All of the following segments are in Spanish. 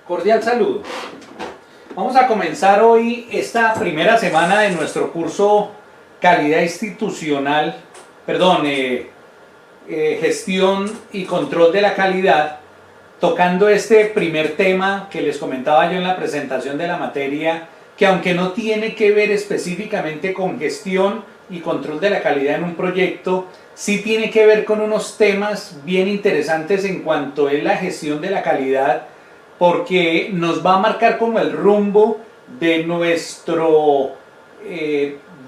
Cordial saludo. Vamos a comenzar hoy esta primera semana de nuestro curso Calidad Institucional, Gestión y Control de la Calidad, tocando este primer tema que les comentaba yo en la presentación de la materia, que aunque no tiene que ver específicamente con gestión y control de la calidad en un proyecto, sí tiene que ver con unos temas bien interesantes en cuanto a la gestión de la calidad, porque nos va a marcar como el rumbo de nuestro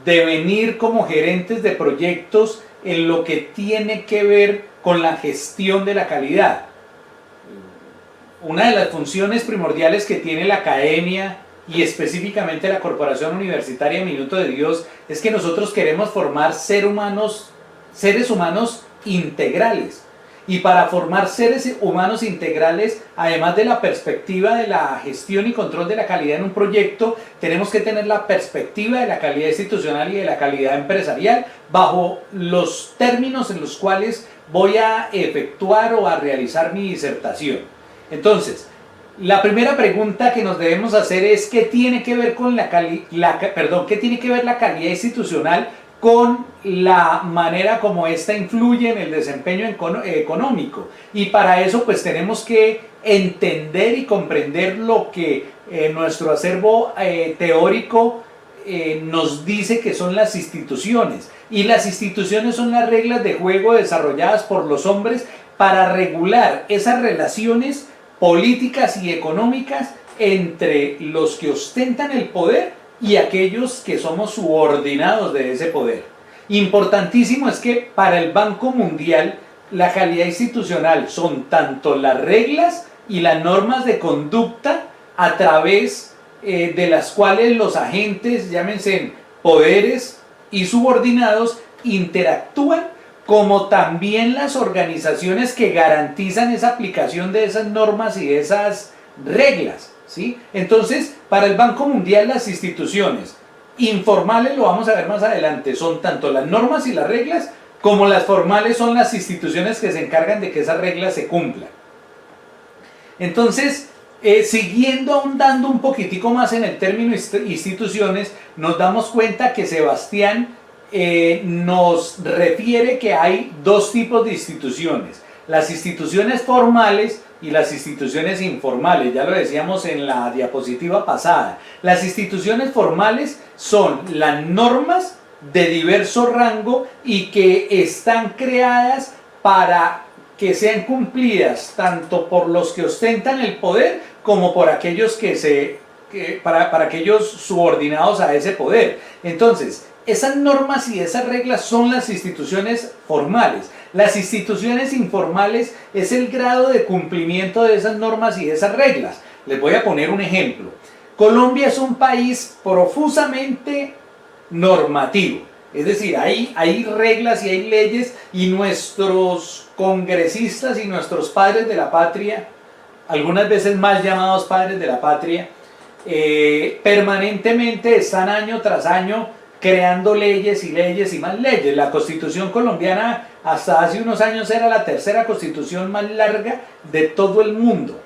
devenir como gerentes de proyectos en lo que tiene que ver con la gestión de la calidad. Una de las funciones primordiales que tiene la academia y específicamente la Corporación Universitaria Minuto de Dios es que nosotros queremos formar seres humanos integrales. Y para formar seres humanos integrales, además de la perspectiva de la gestión y control de la calidad en un proyecto, tenemos que tener la perspectiva de la calidad institucional y de la calidad empresarial bajo los términos en los cuales voy a efectuar o a realizar mi disertación. Entonces, la primera pregunta que nos debemos hacer es ¿qué tiene que ver con qué tiene que ver la calidad institucional con la manera como ésta influye en el desempeño económico? Y para eso pues tenemos que entender y comprender lo que nuestro acervo teórico nos dice que son las instituciones. Y las instituciones son las reglas de juego desarrolladas por los hombres para regular esas relaciones políticas y económicas entre los que ostentan el poder y aquellos que somos subordinados de ese poder. Importantísimo es que para el Banco Mundial la calidad institucional son tanto las reglas y las normas de conducta a través de las cuales los agentes, llámense poderes y subordinados, interactúan, como también las organizaciones que garantizan esa aplicación de esas normas y de esas reglas, ¿sí? Entonces, para el Banco Mundial las instituciones informales, lo vamos a ver más adelante, son tanto las normas y las reglas, como las formales son las instituciones que se encargan de que esas reglas se cumplan. Entonces, siguiendo ahondando un poquitico más en el término instituciones, nos damos cuenta que Sebastián nos refiere que hay dos tipos de instituciones: las instituciones formales y las instituciones informales. Ya lo decíamos en la diapositiva pasada. Las instituciones formales son las normas de diverso rango y que están creadas para que sean cumplidas tanto por los que ostentan el poder como por aquellos para aquellos subordinados a ese poder. Entonces, esas normas y esas reglas son las instituciones formales. Las instituciones informales es el grado de cumplimiento de esas normas y de esas reglas. Les voy a poner un ejemplo. Colombia es un país profusamente normativo. Es decir, hay reglas y hay leyes, y nuestros congresistas y nuestros padres de la patria, algunas veces mal llamados padres de la patria, permanentemente están año tras año creando leyes y leyes y más leyes. La Constitución colombiana hasta hace unos años era la tercera constitución más larga de todo el mundo.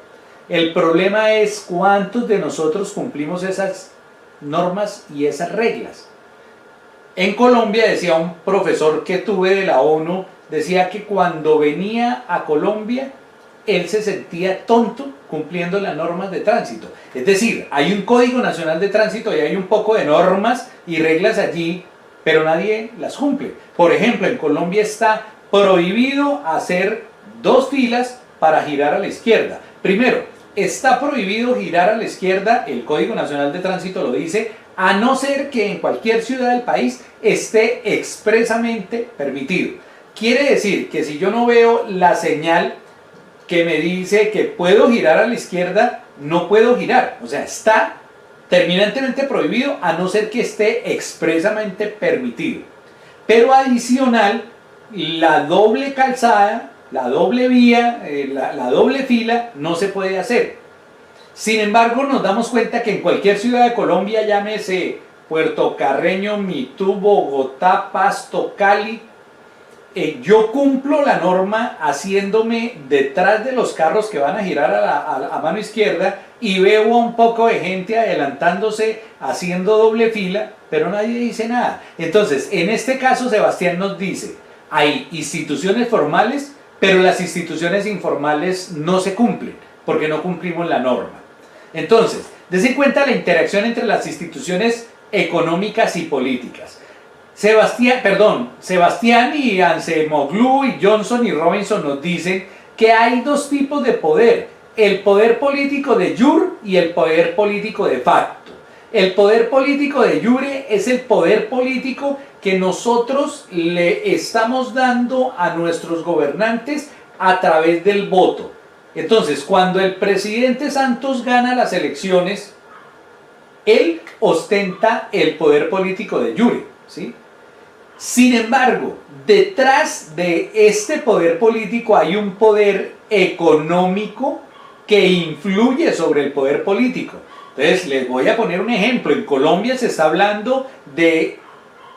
El problema es cuántos de nosotros cumplimos esas normas y esas reglas. En Colombia, decía un profesor que tuve de la ONU, decía que cuando venía a Colombia él se sentía tonto cumpliendo las normas de tránsito. Es decir, hay un Código Nacional de Tránsito y hay un poco de normas y reglas allí, pero nadie las cumple. Por ejemplo, en Colombia está prohibido hacer dos filas para girar a la izquierda. Primero, está prohibido girar a la izquierda, el Código Nacional de Tránsito lo dice, a no ser que en cualquier ciudad del país esté expresamente permitido. Quiere decir que si yo no veo la señal que me dice que puedo girar a la izquierda, no puedo girar. O sea, está terminantemente prohibido a no ser que esté expresamente permitido. Pero adicional, la doble calzada, la doble vía, la doble fila no se puede hacer. Sin embargo, nos damos cuenta que en cualquier ciudad de Colombia, llámese Puerto Carreño, Mitú, Bogotá, Pasto, Cali, yo cumplo la norma haciéndome detrás de los carros que van a girar a mano izquierda, y veo a un poco de gente adelantándose, haciendo doble fila, pero nadie dice nada. Entonces, en este caso, Sebastián nos dice, hay instituciones formales, pero las instituciones informales no se cumplen, porque no cumplimos la norma. Entonces, dense cuenta la interacción entre las instituciones económicas y políticas. Sebastián y Ansemoglu y Johnson y Robinson nos dicen que hay dos tipos de poder, el poder político de jure y el poder político de facto. El poder político de jure es el poder político que nosotros le estamos dando a nuestros gobernantes a través del voto. Entonces, cuando el presidente Santos gana las elecciones, él ostenta el poder político de jure, ¿sí? Sin embargo, detrás de este poder político hay un poder económico que influye sobre el poder político. Entonces, les voy a poner un ejemplo. En Colombia se está hablando de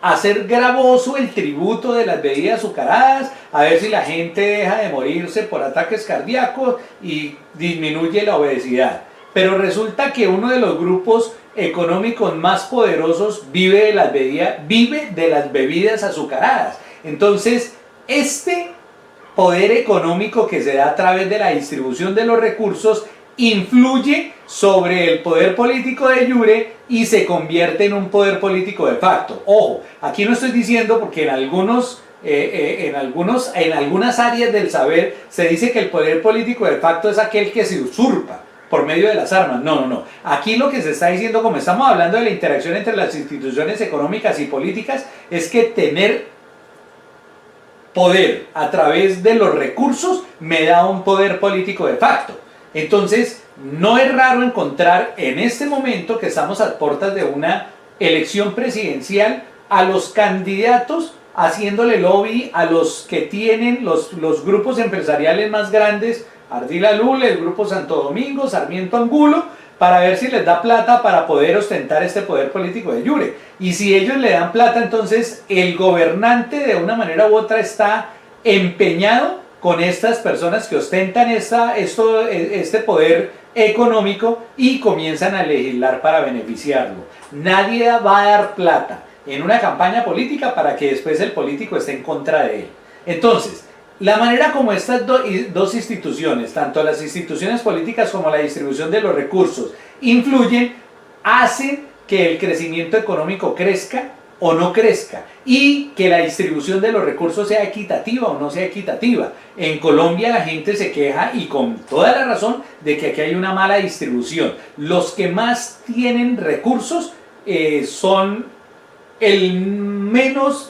hacer gravoso el tributo de las bebidas azucaradas, a ver si la gente deja de morirse por ataques cardíacos y disminuye la obesidad. Pero resulta que uno de los grupos económicos más poderosos vive de las bebidas azucaradas. Entonces, este poder económico que se da a través de la distribución de los recursos influye sobre el poder político de jure y se convierte en un poder político de facto. Ojo, aquí no estoy diciendo porque en algunas áreas del saber se dice que el poder político de facto es aquel que se usurpa por medio de las armas. No. Aquí lo que se está diciendo, como estamos hablando de la interacción entre las instituciones económicas y políticas, es que tener poder a través de los recursos me da un poder político de facto. Entonces, no es raro encontrar en este momento que estamos a puertas de una elección presidencial a los candidatos haciéndole lobby a los que tienen los grupos empresariales más grandes, Ardila Lule, el Grupo Santo Domingo, Sarmiento Angulo, para ver si les da plata para poder ostentar este poder político de jure. Y si ellos le dan plata, entonces el gobernante de una manera u otra está empeñado con estas personas que ostentan este poder económico y comienzan a legislar para beneficiarlo. Nadie va a dar plata en una campaña política para que después el político esté en contra de él. Entonces, la manera como estas dos instituciones, tanto las instituciones políticas como la distribución de los recursos, influyen, hacen que el crecimiento económico crezca o no crezca y que la distribución de los recursos sea equitativa o no sea equitativa. En Colombia la gente se queja, y con toda la razón, de que aquí hay una mala distribución. Los que más tienen recursos son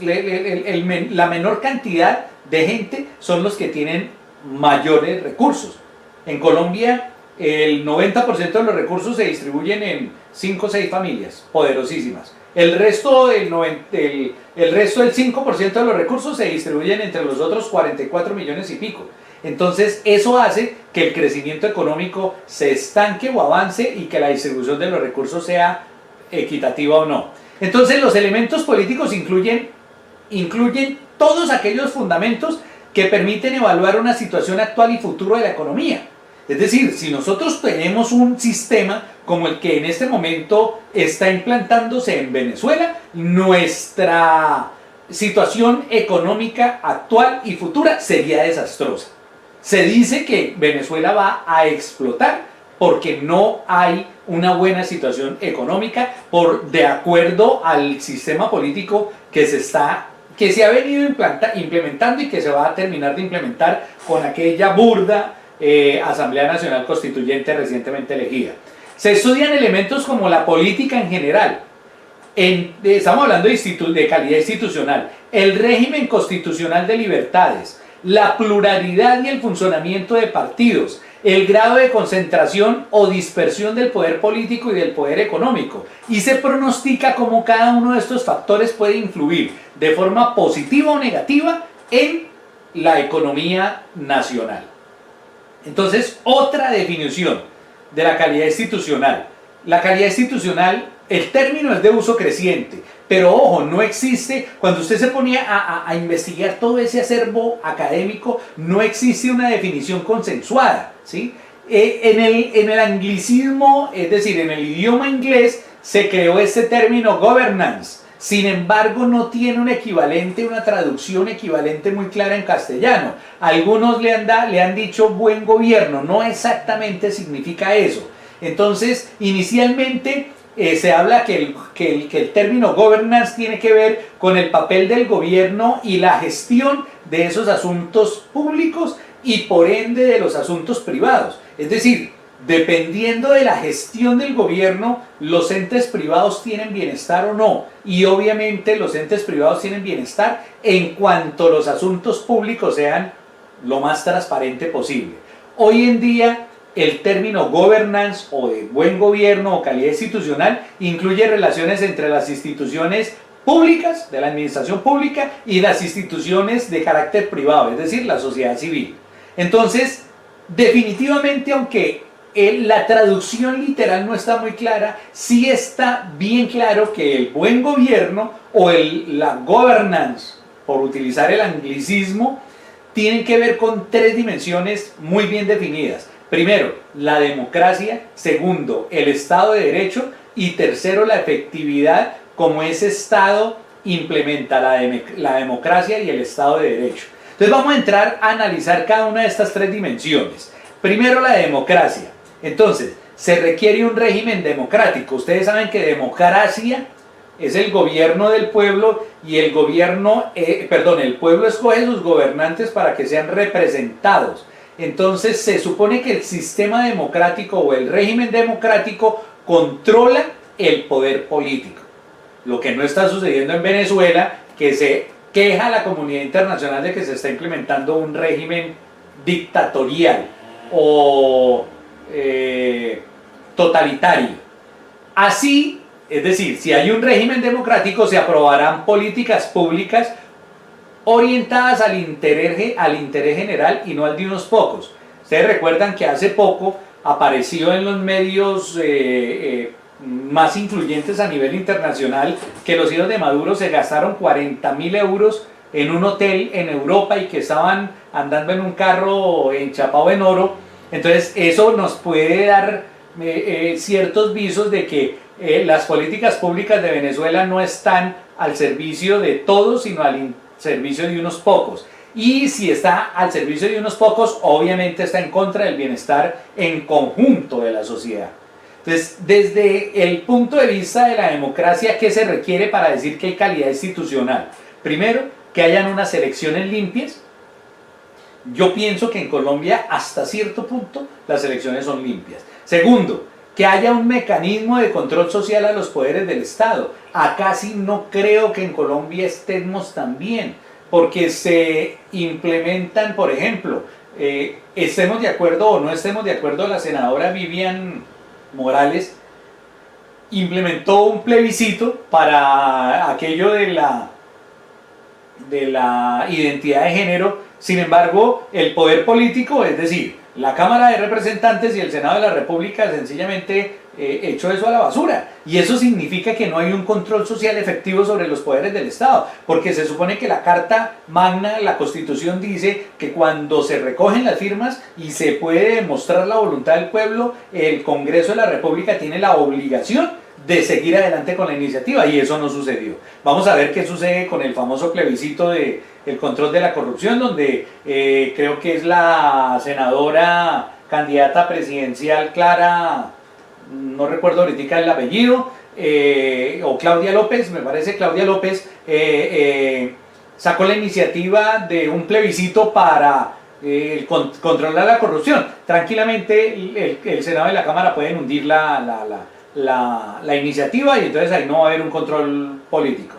la menor cantidad de gente, son los que tienen mayores recursos. En Colombia el 90% de los recursos se distribuyen en 5 o 6 familias poderosísimas. El resto del 5% de los recursos se distribuyen entre los otros 44 millones y pico. Entonces eso hace que el crecimiento económico se estanque o avance y que la distribución de los recursos sea equitativa o no. Entonces los elementos políticos incluyen todos aquellos fundamentos que permiten evaluar una situación actual y futuro de la economía. Es decir, si nosotros tenemos un sistema como el que en este momento está implantándose en Venezuela, nuestra situación económica actual y futura sería desastrosa. Se dice que Venezuela va a explotar porque no hay una buena situación económica de acuerdo al sistema político que se ha venido implementando y que se va a terminar de implementar con aquella burda Asamblea Nacional Constituyente recientemente elegida. Se estudian elementos como la política en general, estamos hablando de calidad institucional, el régimen constitucional de libertades, la pluralidad y el funcionamiento de partidos, el grado de concentración o dispersión del poder político y del poder económico, y se pronostica cómo cada uno de estos factores puede influir de forma positiva o negativa en la economía nacional. Entonces, otra definición de la calidad institucional. La calidad institucional, el término es de uso creciente, pero ojo, no existe, cuando usted se ponía a investigar todo ese acervo académico, no existe una definición consensuada, ¿sí? En el anglicismo, es decir, en el idioma inglés, se creó este término governance. Sin embargo, no tiene un equivalente, una traducción equivalente muy clara en castellano. Algunos le han dicho buen gobierno, no exactamente significa eso. Entonces, inicialmente se habla que el término governance tiene que ver con el papel del gobierno y la gestión de esos asuntos públicos y por ende de los asuntos privados. Es decir, dependiendo de la gestión del gobierno, los entes privados tienen bienestar o no. Y obviamente los entes privados tienen bienestar en cuanto los asuntos públicos sean lo más transparente posible. Hoy en día, el término governance o de buen gobierno o calidad institucional incluye relaciones entre las instituciones públicas, de la administración pública, y las instituciones de carácter privado, es decir, la sociedad civil. Entonces, definitivamente, aunque la traducción literal no está muy clara, sí está bien claro que el buen gobierno o la governance, por utilizar el anglicismo, tienen que ver con tres dimensiones muy bien definidas. Primero, la democracia. Segundo, el Estado de Derecho. Y tercero, la efectividad, como ese Estado implementa la democracia y el Estado de Derecho. Entonces vamos a entrar a analizar cada una de estas tres dimensiones. Primero, la democracia. Entonces, se requiere un régimen democrático. Ustedes saben que democracia es el gobierno del pueblo y el pueblo escoge sus gobernantes para que sean representados. Entonces se supone que el sistema democrático o el régimen democrático controla el poder político. Lo que no está sucediendo en Venezuela, que se queja la comunidad internacional de que se está implementando un régimen dictatorial o totalitario. Así, es decir, si hay un régimen democrático, se aprobarán políticas públicas orientadas al interés general y no al de unos pocos. Ustedes recuerdan que hace poco apareció en los medios más influyentes a nivel internacional que los hijos de Maduro se gastaron 40.000 euros en un hotel en Europa y que estaban andando en un carro enchapado en oro. Entonces eso nos puede dar ciertos visos de que las políticas públicas de Venezuela no están al servicio de todos, sino al servicio de unos pocos. Y si está al servicio de unos pocos, obviamente está en contra del bienestar en conjunto de la sociedad. Entonces, desde el punto de vista de la democracia, ¿qué se requiere para decir que hay calidad institucional? Primero, que hayan unas elecciones limpias. Yo pienso que en Colombia, hasta cierto punto, las elecciones son limpias. Segundo, que haya un mecanismo de control social a los poderes del Estado. Acá sí no creo que en Colombia estemos tan bien, porque se implementan, por ejemplo, estemos de acuerdo o no estemos de acuerdo, la senadora Vivian Morales implementó un plebiscito para aquello de la identidad de género. Sin embargo, el poder político, es decir, la Cámara de Representantes y el Senado de la República sencillamente echó eso a la basura. Y eso significa que no hay un control social efectivo sobre los poderes del Estado, porque se supone que la Carta Magna, la Constitución, dice que cuando se recogen las firmas y se puede demostrar la voluntad del pueblo, el Congreso de la República tiene la obligación de seguir adelante con la iniciativa, y eso no sucedió. Vamos a ver qué sucede con el famoso plebiscito de el control de la corrupción, donde creo que es la senadora candidata presidencial Clara, no recuerdo ahorita el apellido, o Claudia López, me parece Claudia López, sacó la iniciativa de un plebiscito para controlar la corrupción. Tranquilamente el Senado y la Cámara pueden hundir la iniciativa, y entonces ahí no va a haber un control político.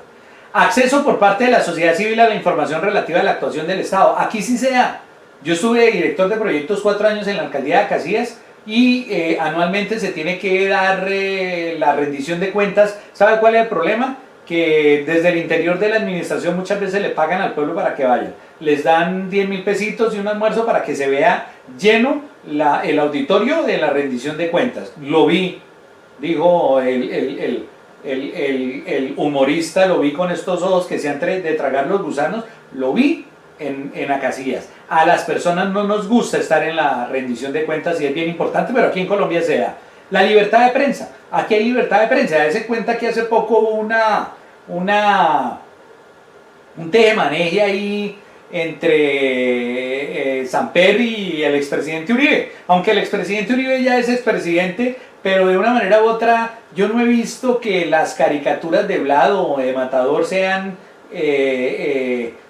Acceso por parte de la sociedad civil a la información relativa a la actuación del Estado. Aquí sí se da. Yo estuve director de proyectos 4 años en la alcaldía de Casillas y anualmente se tiene que dar la rendición de cuentas. ¿Sabe cuál es el problema? Que desde el interior de la administración muchas veces le pagan al pueblo para que vayan. Les dan 10.000 pesitos y un almuerzo para que se vea lleno el auditorio de la rendición de cuentas. Lo vi, dijo el humorista, lo vi con estos ojos que se han de tragar los gusanos, lo vi en Acacias. A las personas no nos gusta estar en la rendición de cuentas y es bien importante, pero aquí en Colombia se da. La libertad de prensa. Aquí hay libertad de prensa. Dese cuenta que hace poco hubo un tejemaneje ahí entre Samper y el expresidente Uribe. Aunque el expresidente Uribe ya es expresidente, pero de una manera u otra yo no he visto que las caricaturas de Vlado o de Matador sean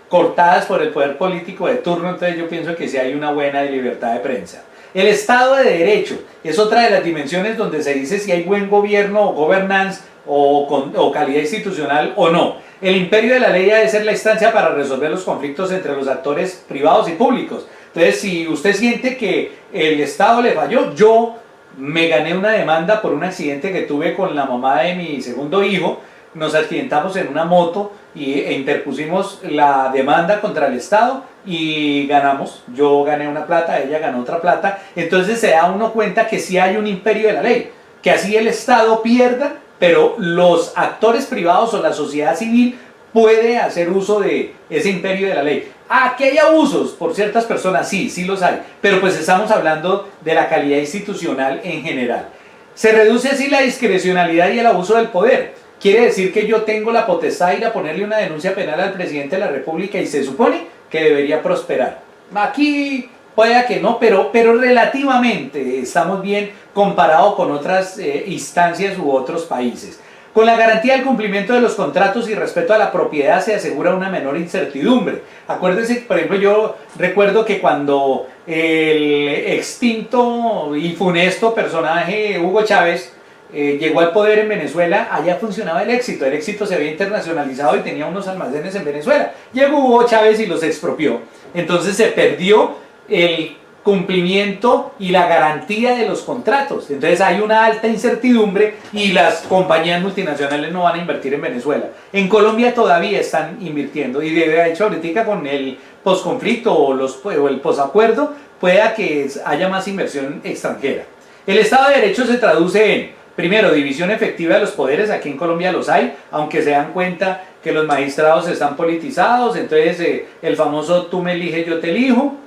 cortadas por el poder político de turno, entonces yo pienso que sí hay una buena libertad de prensa. El Estado de Derecho es otra de las dimensiones donde se dice si hay buen gobierno o governance o calidad institucional o no. El imperio de la ley ha de ser la instancia para resolver los conflictos entre los actores privados y públicos. Entonces, si usted siente que el Estado le falló, yo me gané una demanda por un accidente que tuve con la mamá de mi segundo hijo. Nos accidentamos en una moto e interpusimos la demanda contra el Estado y ganamos. Yo gané una plata, ella ganó otra plata. Entonces se da uno cuenta que sí hay un imperio de la ley, que así el Estado pierda, pero los actores privados o la sociedad civil puede hacer uso de ese imperio de la ley. ¿Que hay abusos por ciertas personas? Sí, sí los hay, pero pues estamos hablando de la calidad institucional en general. Se reduce así la discrecionalidad y el abuso del poder. Quiere decir que yo tengo la potestad de ir a ponerle una denuncia penal al presidente de la República y se supone que debería prosperar. Aquí puede que no, pero relativamente estamos bien comparado con otras instancias u otros países. Con la garantía del cumplimiento de los contratos y respeto a la propiedad se asegura una menor incertidumbre. Acuérdense, por ejemplo, yo recuerdo que cuando el extinto y funesto personaje Hugo Chávez llegó al poder en Venezuela, allá funcionaba el éxito se había internacionalizado y tenía unos almacenes en Venezuela. Llegó Hugo Chávez y los expropió. Entonces se perdió el cumplimiento y la garantía de los contratos. Entonces hay una alta incertidumbre y las compañías multinacionales no van a invertir en Venezuela. En Colombia todavía están invirtiendo y de hecho ahorita con el posconflicto o el posacuerdo pueda que haya más inversión extranjera. El Estado de Derecho se traduce en, primero, división efectiva de los poderes. Aquí en Colombia los hay, aunque se dan cuenta que los magistrados están politizados, entonces el famoso tú me eliges, yo te elijo.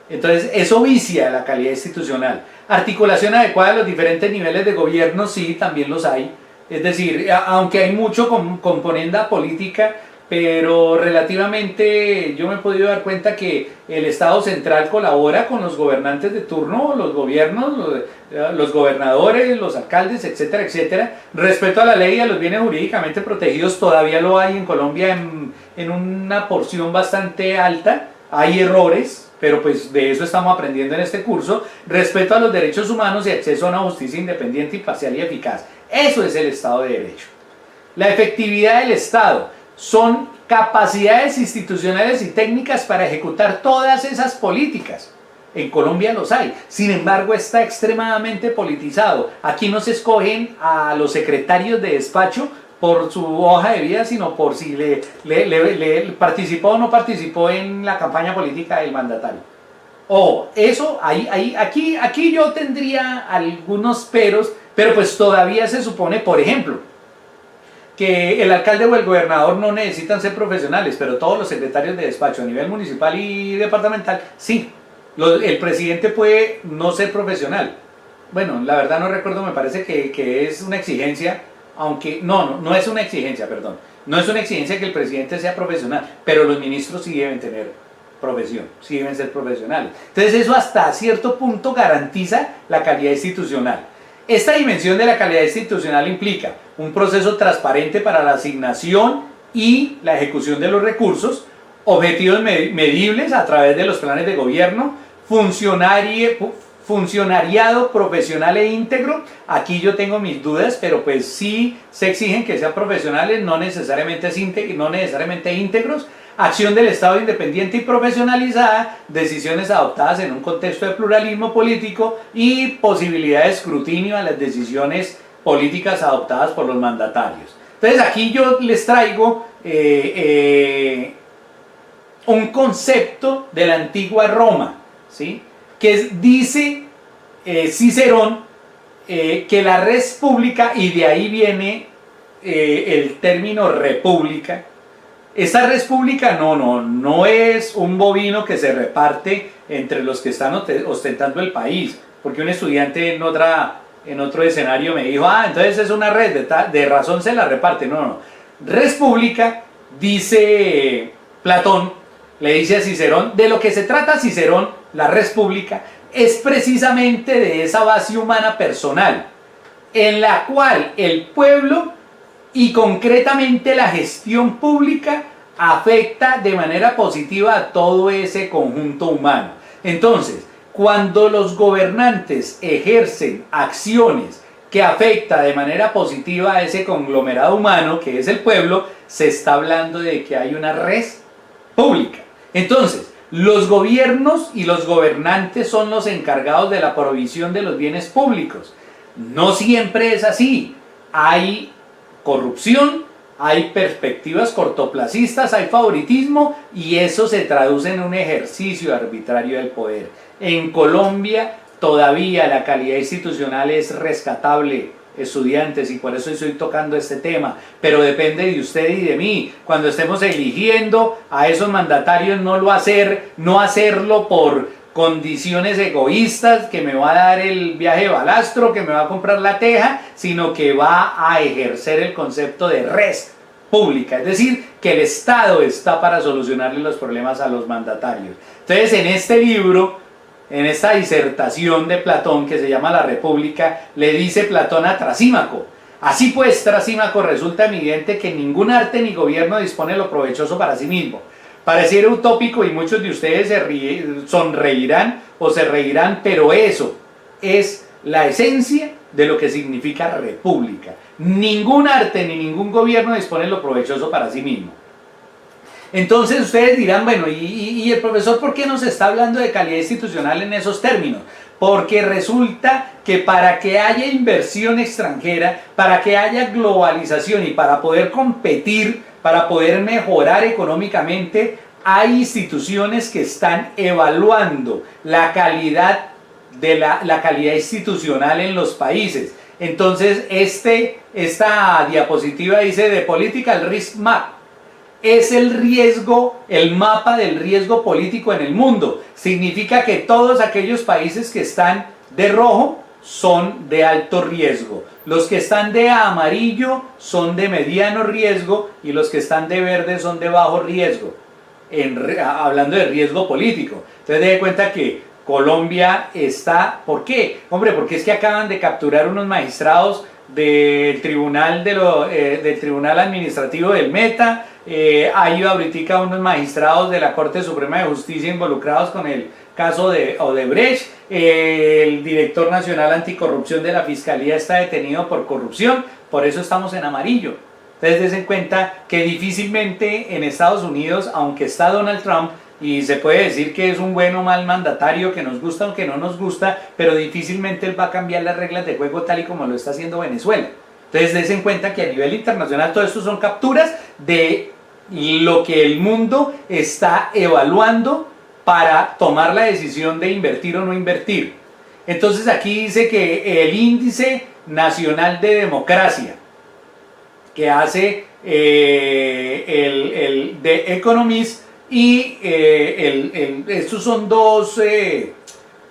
Entonces eso vicia la calidad institucional. Articulación adecuada de los diferentes niveles de gobierno, sí, también los hay. Es decir, aunque hay mucho componenda política, pero relativamente yo me he podido dar cuenta que el Estado central colabora con los gobernantes de turno, los gobiernos, los gobernadores, los alcaldes, etcétera, etcétera. Respeto a la ley y a los bienes jurídicamente protegidos todavía lo hay en Colombia en una porción bastante alta. Hay errores, pero pues de eso estamos aprendiendo en este curso. Respeto a los derechos humanos y acceso a una justicia independiente, imparcial y eficaz. Eso es el Estado de Derecho. La efectividad del Estado son capacidades institucionales y técnicas para ejecutar todas esas políticas. En Colombia los hay, sin embargo está extremadamente politizado. Aquí no se escogen a los secretarios de despacho por su hoja de vida, sino por si le participó o no participó en la campaña política del mandatario. Eso, aquí yo tendría algunos peros, pero pues todavía se supone, por ejemplo, que el alcalde o el gobernador no necesitan ser profesionales, pero todos los secretarios de despacho a nivel municipal y departamental, sí. El presidente puede no ser profesional. Bueno, la verdad no recuerdo, me parece que es una exigencia, aunque no es una exigencia, perdón. No es una exigencia que el presidente sea profesional, pero los ministros sí deben tener profesión, sí deben ser profesionales. Entonces eso hasta cierto punto garantiza la calidad institucional. Esta dimensión de la calidad institucional implica un proceso transparente para la asignación y la ejecución de los recursos, objetivos medibles a través de los planes de gobierno, funcionariado profesional e íntegro. Aquí yo tengo mis dudas, pero pues sí se exigen que sean profesionales, no necesariamente íntegros. Acción del Estado independiente y profesionalizada, decisiones adoptadas en un contexto de pluralismo político y posibilidad de escrutinio a las decisiones políticas adoptadas por los mandatarios. Entonces aquí yo les traigo un concepto de la antigua Roma, ¿sí? Dice Cicerón que la res pública, y de ahí viene el término república, Esta res pública no es un bovino que se reparte entre los que están ostentando el país, porque un estudiante en otro escenario me dijo, entonces es una red, de razón se la reparte. No. Res pública, dice Platón, le dice a Cicerón, de lo que se trata Cicerón, la res pública, es precisamente de esa base humana personal, en la cual el pueblo y concretamente la gestión pública afecta de manera positiva a todo ese conjunto humano. Entonces, cuando los gobernantes ejercen acciones que afectan de manera positiva a ese conglomerado humano que es el pueblo, se está hablando de que hay una res pública. Entonces, los gobiernos y los gobernantes son los encargados de la provisión de los bienes públicos. No siempre es así. Hay corrupción, hay perspectivas cortoplacistas, hay favoritismo y eso se traduce en un ejercicio arbitrario del poder. En Colombia todavía la calidad institucional es rescatable, estudiantes, y por eso estoy tocando este tema, pero depende de usted y de mí. Cuando estemos eligiendo a esos mandatarios, no hacerlo por condiciones egoístas, que me va a dar el viaje de balastro, que me va a comprar la teja, sino que va a ejercer el concepto de res pública, es decir, que el Estado está para solucionarle los problemas a los mandatarios. Entonces, en este libro, en esta disertación de Platón que se llama La República, le dice Platón a Trasímaco: así pues, Trasímaco, resulta evidente que ningún arte ni gobierno dispone de lo provechoso para sí mismo. Pareciera utópico y muchos de ustedes sonreirán o se reirán, pero eso es la esencia de lo que significa república. Ningún arte ni ningún gobierno dispone de lo provechoso para sí mismo. Entonces ustedes dirán, bueno, ¿y el profesor por qué nos está hablando de calidad institucional en esos términos? Porque resulta que para que haya inversión extranjera, para que haya globalización y para poder competir, para poder mejorar económicamente, hay instituciones que están evaluando la calidad de la calidad institucional en los países. Entonces esta diapositiva dice The Political Risk Map. Es el riesgo, el mapa del riesgo político en el mundo. Significa que todos aquellos países que están de rojo son de alto riesgo. Los que están de amarillo son de mediano riesgo y los que están de verde son de bajo riesgo. Hablando de riesgo político. Entonces, den cuenta que Colombia está... ¿Por qué? Hombre, porque es que acaban de capturar unos magistrados del tribunal, del tribunal administrativo del Meta. Hay ahorita unos magistrados de la Corte Suprema de Justicia involucrados con el caso de Odebrecht. El director nacional anticorrupción de la Fiscalía está detenido por corrupción, por eso estamos en amarillo. Entonces den cuenta que difícilmente en Estados Unidos, aunque está Donald Trump, y se puede decir que es un buen o mal mandatario, que nos gusta o que no nos gusta, pero difícilmente él va a cambiar las reglas de juego tal y como lo está haciendo Venezuela. Entonces den cuenta que a nivel internacional todo esto son capturas de lo que el mundo está evaluando para tomar la decisión de invertir o no invertir. Entonces aquí dice que el índice nacional de democracia que hace el The Economist y estos son dos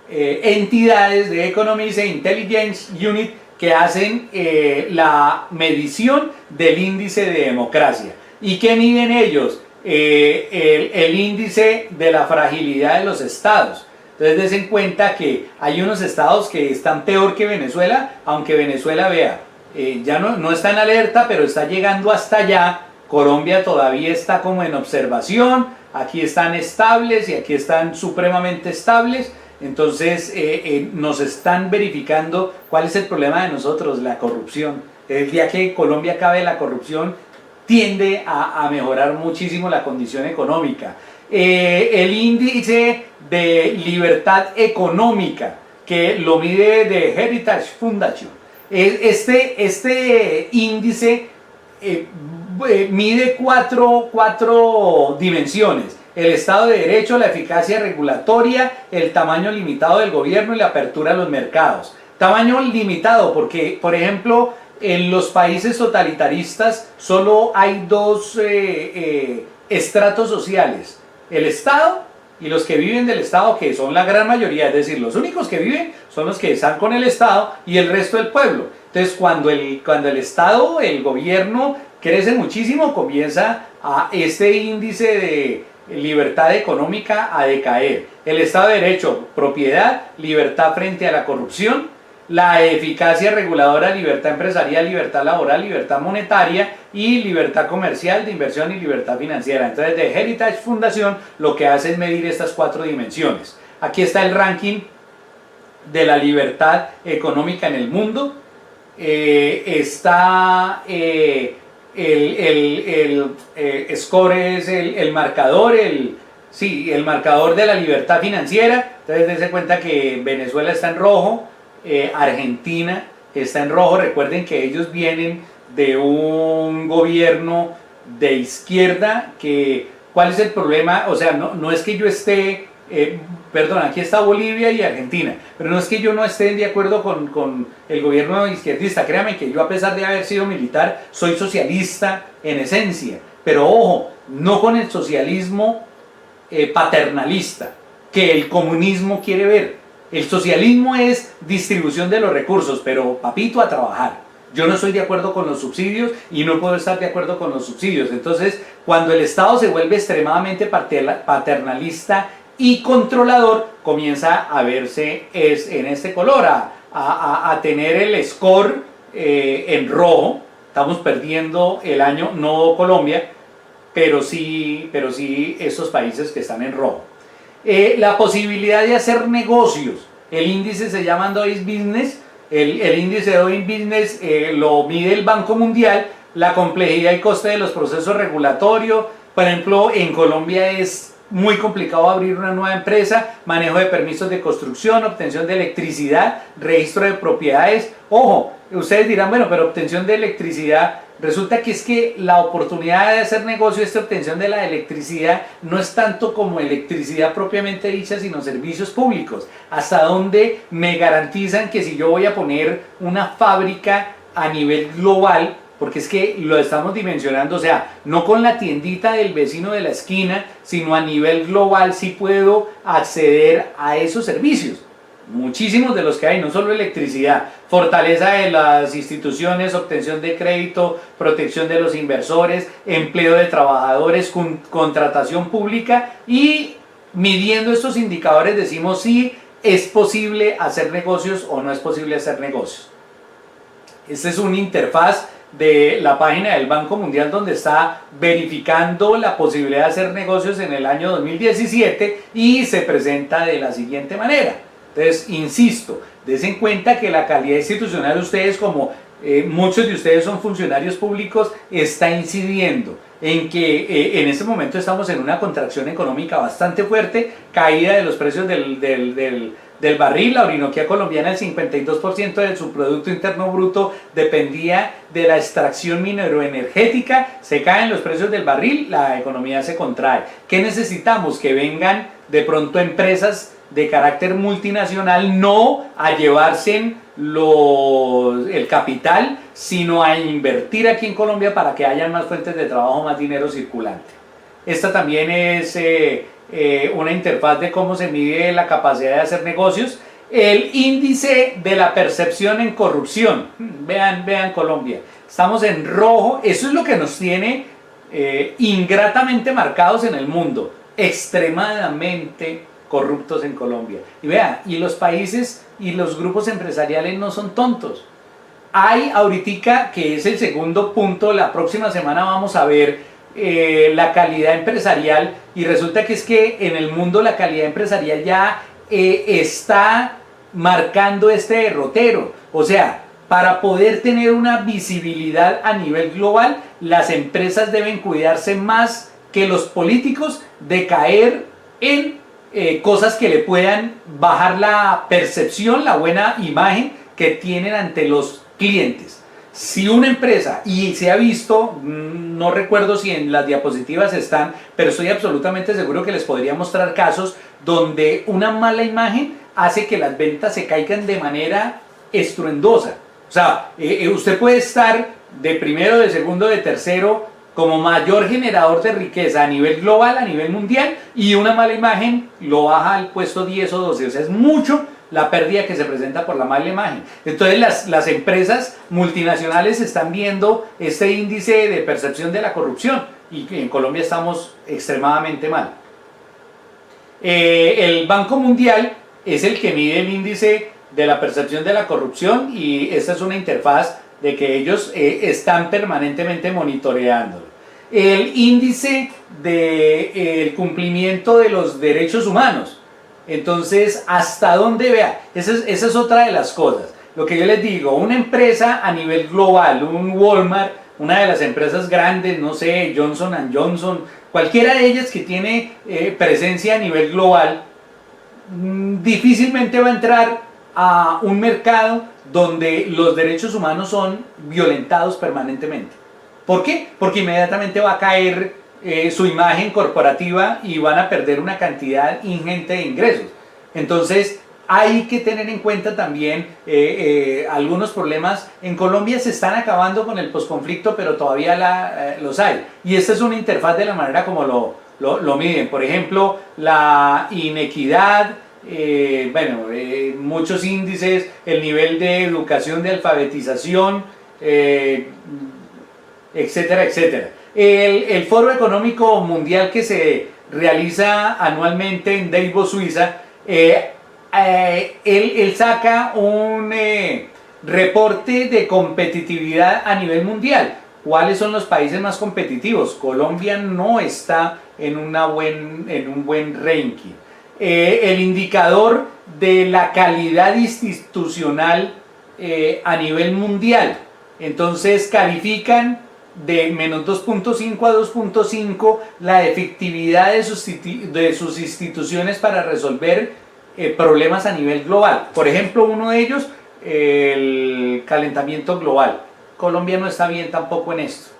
entidades de Economist e Intelligence Unit que hacen la medición del índice de democracia. ¿Y qué miden ellos? El índice de la fragilidad de los estados. Entonces den cuenta que hay unos estados que están peor que Venezuela, aunque Venezuela, vea, ya no está en alerta, pero está llegando hasta allá. Colombia todavía está como en observación, aquí están estables y aquí están supremamente estables. Entonces nos están verificando cuál es el problema de nosotros, la corrupción. El día que Colombia acabe la corrupción, tiende a mejorar muchísimo la condición económica. El índice de libertad económica, que lo mide de Heritage Foundation, este índice mide cuatro dimensiones: el Estado de Derecho, la eficacia regulatoria, el tamaño limitado del gobierno y la apertura a los mercados. Tamaño limitado porque, por ejemplo, en los países totalitaristas solo hay dos estratos sociales, el Estado y los que viven del Estado, que son la gran mayoría, es decir, los únicos que viven son los que están con el Estado y el resto del pueblo. Entonces, cuando el Estado, el gobierno crece muchísimo, comienza a este índice de libertad económica a decaer. El Estado de Derecho, propiedad, libertad frente a la corrupción, la eficacia reguladora, libertad empresarial, libertad laboral, libertad monetaria y libertad comercial, de inversión y libertad financiera. Entonces, The Heritage Fundación lo que hace es medir estas 4 dimensiones. Aquí está el ranking de la libertad económica en el mundo. Está el score, es el marcador, el marcador de la libertad financiera. Entonces, dense cuenta que Venezuela está en rojo, Argentina está en rojo. Recuerden que ellos vienen de un gobierno de izquierda. ¿Cuál es el problema? O sea, no es que yo esté, perdón, aquí está Bolivia y Argentina, pero no es que yo no esté de acuerdo con el gobierno izquierdista. Créanme que yo, a pesar de haber sido militar, soy socialista en esencia, pero ojo, no con el socialismo paternalista que el comunismo quiere ver. El socialismo es distribución de los recursos, pero papito, a trabajar. Yo no estoy de acuerdo con los subsidios y no puedo estar de acuerdo con los subsidios. Entonces, cuando el Estado se vuelve extremadamente paternalista y controlador, comienza a verse en este color, a tener el score en rojo. Estamos perdiendo el año, no Colombia, pero sí esos países que están en rojo. La posibilidad de hacer negocios, el índice se llama Doing Business, el índice de Doing Business lo mide el Banco Mundial, la complejidad y coste de los procesos regulatorios. Por ejemplo, en Colombia es muy complicado abrir una nueva empresa, manejo de permisos de construcción, obtención de electricidad, registro de propiedades. Ojo, ustedes dirán, bueno, pero obtención de electricidad, resulta que es que la oportunidad de hacer negocio, esta obtención de la electricidad, no es tanto como electricidad propiamente dicha, sino servicios públicos. Hasta donde me garantizan que si yo voy a poner una fábrica a nivel global, porque es que lo estamos dimensionando, o sea, no con la tiendita del vecino de la esquina, sino a nivel global, sí puedo acceder a esos servicios. Muchísimos de los que hay, no solo electricidad, fortaleza de las instituciones, obtención de crédito, protección de los inversores, empleo de trabajadores, contratación pública, y midiendo estos indicadores decimos si es posible hacer negocios o no es posible hacer negocios. Esta es una interfaz de la página del Banco Mundial donde está verificando la posibilidad de hacer negocios en el año 2017 y se presenta de la siguiente manera. Entonces, insisto, des en cuenta que la calidad institucional de ustedes, como muchos de ustedes son funcionarios públicos, está incidiendo en que en este momento estamos en una contracción económica bastante fuerte, caída de los precios del barril. La Orinoquia colombiana, el 52% de su Producto Interno Bruto dependía de la extracción mineroenergética. Se caen los precios del barril, la economía se contrae. ¿Qué necesitamos? Que vengan de pronto empresas de carácter multinacional, no a llevarse el capital, sino a invertir aquí en Colombia para que haya más fuentes de trabajo, más dinero circulante. Esta también es una interfaz de cómo se mide la capacidad de hacer negocios. El índice de la percepción en corrupción, vean Colombia, estamos en rojo. Eso es lo que nos tiene ingratamente marcados en el mundo, extremadamente corruptos en Colombia. Y vean, y los países y los grupos empresariales no son tontos. Hay ahorita, que es el segundo punto, la próxima semana vamos a ver la calidad empresarial, y resulta que es que en el mundo la calidad empresarial ya está marcando este derrotero. O sea, para poder tener una visibilidad a nivel global, las empresas deben cuidarse más que los políticos de caer en cosas que le puedan bajar la percepción, la buena imagen que tienen ante los clientes. Si una empresa, y se ha visto, no recuerdo si en las diapositivas están, pero estoy absolutamente seguro que les podría mostrar casos donde una mala imagen hace que las ventas se caigan de manera estruendosa. O sea, usted puede estar de primero, de segundo, de tercero como mayor generador de riqueza a nivel global, a nivel mundial, y una mala imagen lo baja al puesto 10 o 12. O sea, es mucho la pérdida que se presenta por la mala imagen. Entonces las empresas multinacionales están viendo este índice de percepción de la corrupción, y en Colombia estamos extremadamente mal. El Banco Mundial es el que mide el índice de la percepción de la corrupción, y esta es una interfaz de que ellos están permanentemente monitoreando. El índice del cumplimiento de los derechos humanos. Entonces, ¿hasta dónde vea? Esa es otra de las cosas. Lo que yo les digo, una empresa a nivel global, un Walmart, una de las empresas grandes, no sé, Johnson & Johnson, cualquiera de ellas que tiene presencia a nivel global, difícilmente va a entrar a un mercado donde los derechos humanos son violentados permanentemente. ¿Por qué? Porque inmediatamente va a caer su imagen corporativa y van a perder una cantidad ingente de ingresos. Entonces hay que tener en cuenta también algunos problemas. En Colombia se están acabando con el posconflicto, pero todavía los hay. Y esta es una interfaz de la manera como lo miden. Por ejemplo, la inequidad, muchos índices, el nivel de educación, de alfabetización, etcétera, etcétera. El Foro Económico Mundial que se realiza anualmente en Davos, Suiza, él saca un reporte de competitividad a nivel mundial. ¿Cuáles son los países más competitivos? Colombia no está en un buen ranking. El indicador de la calidad institucional a nivel mundial. Entonces califican de menos 2.5 a 2.5 la efectividad de sus instituciones para resolver problemas a nivel global. Por ejemplo, uno de ellos, el calentamiento global. Colombia no está bien tampoco en esto.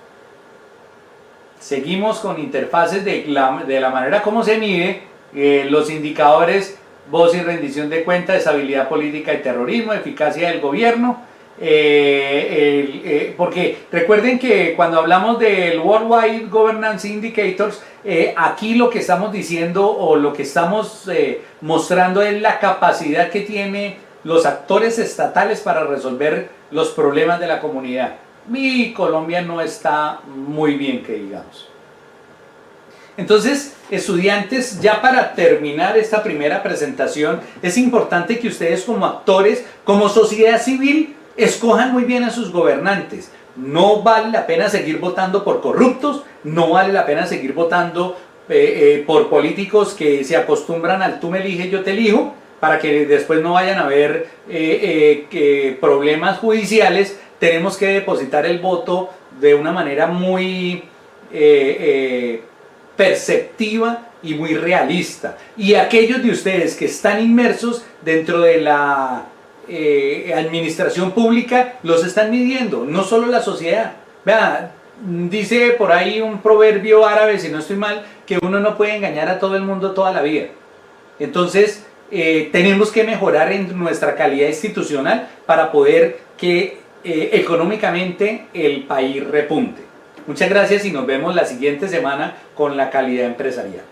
Seguimos con interfaces de la manera como se mide los indicadores: voz y rendición de cuentas, estabilidad política y terrorismo, eficacia del gobierno. Porque recuerden que cuando hablamos del Worldwide Governance Indicators, aquí lo que estamos diciendo o lo que estamos mostrando es la capacidad que tienen los actores estatales para resolver los problemas de la comunidad. Y Colombia no está muy bien, que digamos. Entonces, estudiantes, ya para terminar esta primera presentación, es importante que ustedes como actores, como sociedad civil, escojan muy bien a sus gobernantes. No vale la pena seguir votando por corruptos, no vale la pena seguir votando por políticos que se acostumbran al tú me eliges, yo te elijo, para que después no vayan a haber problemas judiciales. Tenemos que depositar el voto de una manera muy perceptiva y muy realista. Y aquellos de ustedes que están inmersos dentro de la administración pública, los están midiendo, no solo la sociedad. Vea, dice por ahí un proverbio árabe, si no estoy mal, que uno no puede engañar a todo el mundo toda la vida. Entonces tenemos que mejorar en nuestra calidad institucional para poder que económicamente el país repunte. Muchas gracias y nos vemos la siguiente semana con la calidad empresarial.